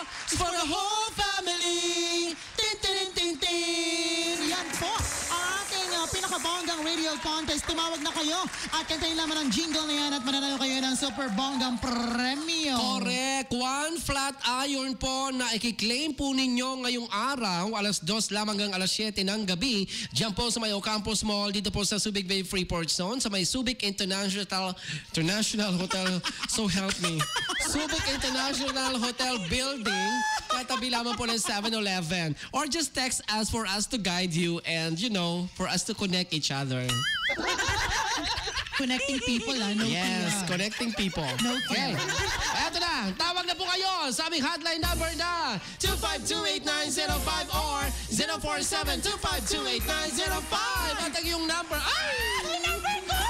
for the whole family. Tin, tin, tin, tin. Yan po ang ating pinakabonggang radio contest. Tumawag na kayo at kantayin naman ang jingle na yan at mananalo kayo ng super bonggang premyo. Correct. One flat iron po na i-claim po ninyo ngayong araw, alas 2 lamang hanggang alas 7 ng gabi. Diyan po sa may Ocampos Mall, dito po sa Subic Bay Freeport Zone, sa may Subic International Hotel. So help me. Subic International Hotel Building, katabi lamang po ng 7-Eleven. Or just text us for us to guide you and, you know, for us to connect each other. Connecting people, no? Yes, connecting people. No. Okay. Eto na, tawag na po kayo sa aming hotline number na 2528905 or 047-2528905. At ang iyong number, ay! Ang number ko!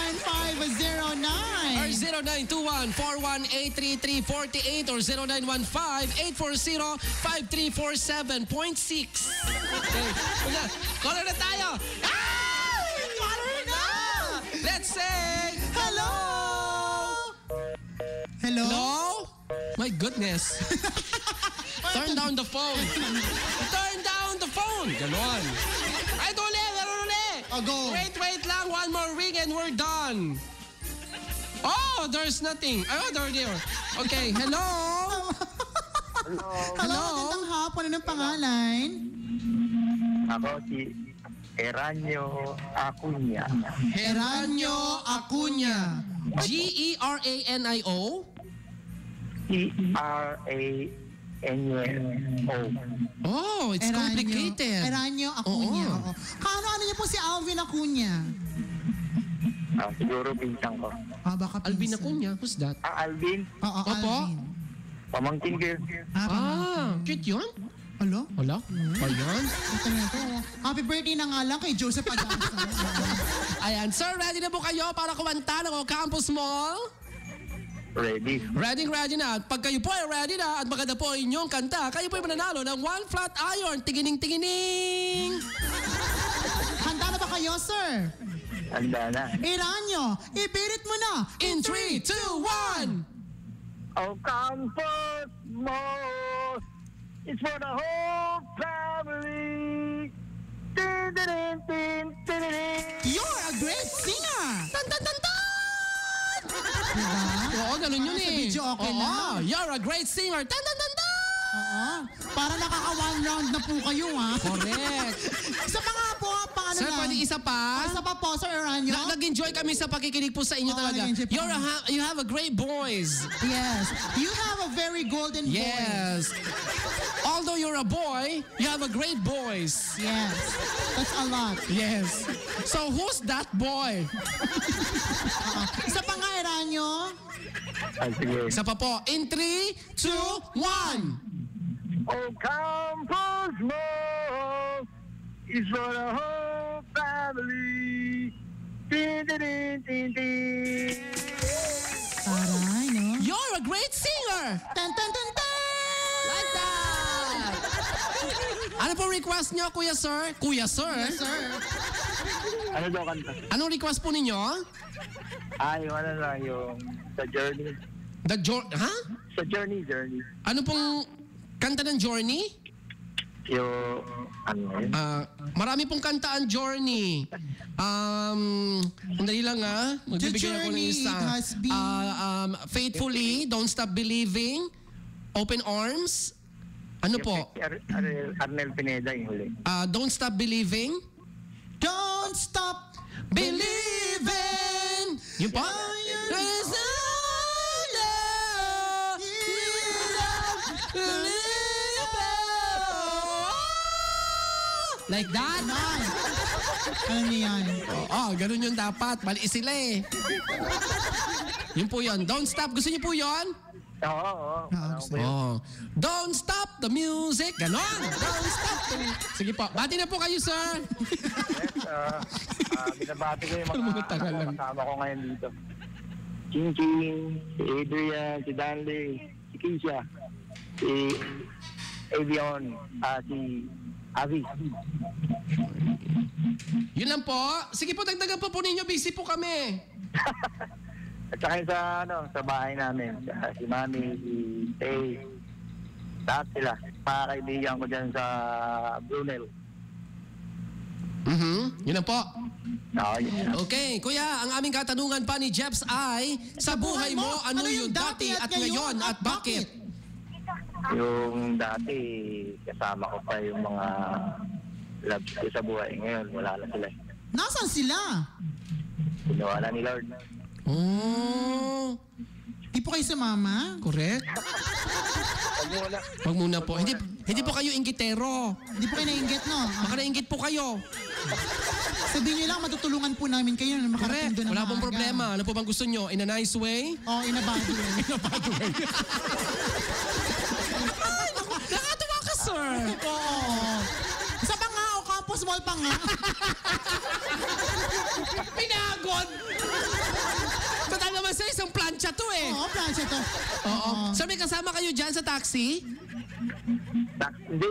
0908-182-9509 or 0921-418-3348 or 0915-840-5347.6. Okay. Caller na tayo! Caller na! Let's say Hello! Hello? hello? My goodness. Turn down the phone. Turn down the phone. Ganon. Ay, duli! Oh, go. Wait lang. One more ring and we're done. Oh, there's nothing. Oh, there. Okay, hello? Hello, magandang hapon. Anong pangalan? Ako si Eranio Acuña. Geranio Acuña. Geranio? Eranio. Oh, it's complicated. Geranio Acuña. Oo. Ano niyo po si Alvin Acuña? Siguro pinsang ko. Baka Alvin pinsan. Acuña? Who's that? Alvin, Oo, Opo. Alvin. pamangkin ko. Cute yun? Hello? Wala? Ayan. Ito na ito. Happy birthday na nga lang kay Joseph Adamsa. Ayan. Sir, ready na po kayo para kumanta ng Ocampos Mall? Ready. Ready na. At pag kayo po ay ready na at maganda po ang inyong kanta, kayo po ay mananalo ng one flat iron. Tigining-tigining! Handa na ba kayo, sir? Handa na. Eranio, ibirit mo na! In 3, 2, 1! Ocampos Mall is for the whole family. Tin, tin, tin, tin, tin. You're a great singer! Tan, tan, tan, tan! Diba? Oo, ganun yun Sa eh. video okay Oo, lang. you're a great singer. Tan, tan, tan, tan! Oo. Para nakaka-one round na po kayo, ha? Correct. Isa pa nga po, paano Sir, lang? pwede isa pa? Isa pa po, Sir Eranio? Nag-enjoy kami sa pakikinig po sa inyo Oo, talaga. nag-enjoy po You have a great voice. Yes. You have a very golden voice. Yes. Although you're a boy, you have a great voice. Yes. That's a lot. Yes. So who's that boy? Isa pa nga, Eranio? Sige. Isa pa po. In 3, 2, 1. Ocampos Mall is for the whole family. Tin, tin, tin, tin. Taray, no? You're a great singer. Tan, tan, tan, tan! Like that. Ano po request nyo, Kuya Sir? Kuya Sir? Yes, sir. Ano daw kanta? Anong request po ninyo? Yung ano lang, yung sa Journey. Ha? Sa Journey. Ano pong kanta ng Journey? Yung, ano yun? Marami pong kanta ang Journey. Sandali lang magbibigay ako ng Journey, isa. it has been- Faithfully, Don't Stop Believing, Open Arms. Ano po? Si Arnel Pineda yung huli. Don't Stop Believing. Don't stop Believing! Yun po? There's no love without like that? Ano niyo yan? Ganun yun dapat. Mali sila eh. Yun po yun. Don't stop. Gusto niyo po yun? Oo. Don't stop the music. Ganon. Don't stop the Sige po. Bati na po kayo, sir. Binabati ko yung Mga mga tagal lang. kasama ko ngayon dito. Ching Ching, si Adrian, si Danley, si Keisha, si Avion, si Avi. Yun lang po. Sige po, dagdagan po ninyo. Busy po kami. At saka yung sa bahay namin, si Mami, si Tay, lahat sila. Mga kaibigan ko dyan sa Brunel. Yun na po. Yun. Okay, kuya, ang aming katanungan pa ni Jeps ay, sa buhay mo, ano yung dati at ngayon at bakit? Yung dati, kasama ko pa yung mga loves ko sa buhay. Ngayon, wala na sila. Nasaan sila? Ginawa na ni Lord. Oh, Di po kayo sumama? correct. Wag muna po. Hindi po kayo inggitero. Di po kayo nainggit, no? Baka nainggit po kayo. Sabihin niyo lang, matutulungan po namin kayo na makarating Correct. doon ng Wala pong maaga. problema. Ano po bang gusto nyo? In a nice way? Oh, in a bad way. Nakatuwa ka, sir. Oo. Sa Bangao, Campus Mall pa nga. Pinagod! Total naman sa isang plancha to eh. Oo, plancha to. Oo. Sir, may kasama kayo dyan sa taxi? Hindi.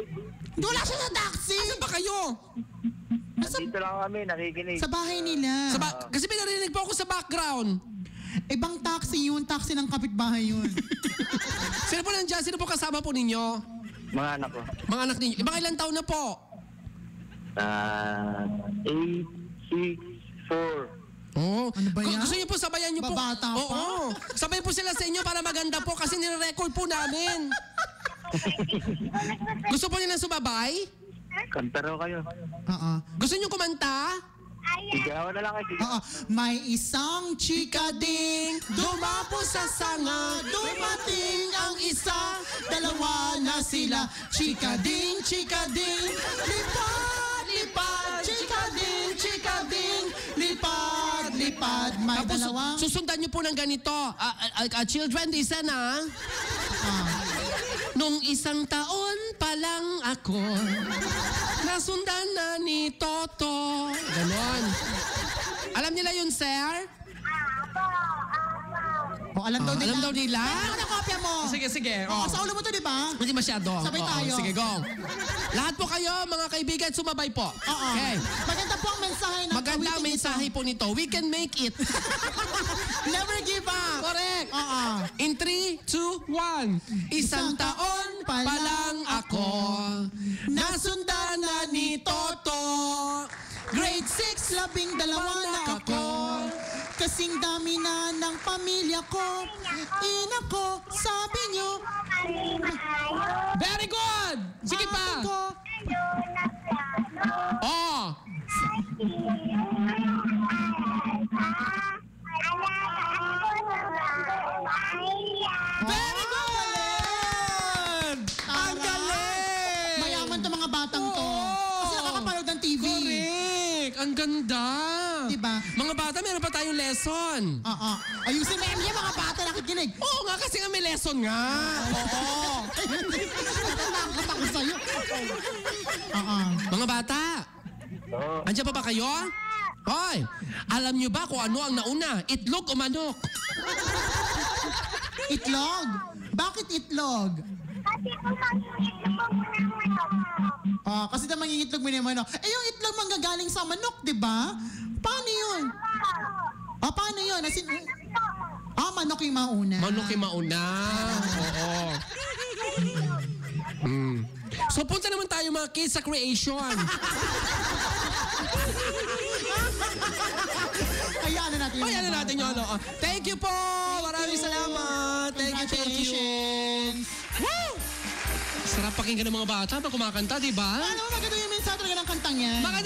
Wala siya sa taxi! Saan ba kayo? Nandito lang kami, nakikinig. Sa bahay nila. Kasi may narinig po ako sa background. Ibang taxi yun, taxi ng kapitbahay yun. Sino po nandyan? Sino po kasama po ninyo? Mga anak ko. Mga anak ninyo. Ibang ilang taon na po? 8, 6, 4. Oo. Ano ba yan? Gusto niyo po sabayan niyo po? Babata pa? Oo. Sabay po sila sa inyo para maganda po kasi nire-record po namin. Gusto po niyo na sumabay? Kanta raw kayo. Oo. Gusto niyo kumanta? Sigawan na lang kayo. Oo. May isang chika ding dumapo sa sanga. Dumating ang isa, dalawa na sila. Chika ding, lipad, lipad. Chika ding, lipad, lipad. May Tapos dalawang... susundan niyo po ng ganito. Children, listen ah. Nung isang taon pa lang ako, nasundan na ni Toto. Ganon. Alam nila yun, sir? Oh, alam daw nila. Alam daw nila? Ano na kopya mo? Sige. Oo, sa ulo mo to, di ba? Hindi masyado. Sabay Oo, tayo. Sige, go. Lahat po kayo, mga kaibigan, sumabay po. Oo. Okay. Maganda po ang mensahe ng Maganda ang awiting mensahe po nito. We can make it. ito. Never give up. Correct. Oo. In 3, 2, 1. Isang taon pa lang ako. Nasundan na ni Toto. Grade 6, 12 na ako. Kasing dami na ng pamilya ko. Ina ko, sabi nyo. Very good! Sige ate pa! ko, Oh! Very good! Ang galing! mayaman to mga batang to. Kasi nakakapanood ng TV. Correct! Ang ganda! Diba? Mga bata, meron pa tayong lesson. Oo. Ayusin mo yan, mga bata nakikinig. Oo nga, kasi nga may lesson nga. Oo. Natatakot ako sa'yo. Oo. Mga bata, Oo. andyan pa ba kayo? Hoy, alam nyo ba kung ano ang nauna? Itlog o manok? Itlog? Bakit itlog? Kasi daw mangingitlog mo naman. Eh, yung itlog manggagaling sa manok, di ba? Paano yun? Paano yun? Manok yung mauna. Manok yung mauna. Oo. So punta naman tayo mga kids sa creation. Hayaan na natin yun. Ayan na natin yun. Thank you po. Maraming salamat. Thank you. Congratulations. Woo! Sarap pakinggan ng mga bata pag kumakanta, di ba? Ano, maganda yung mensahe talaga ng kantang yan. Maganda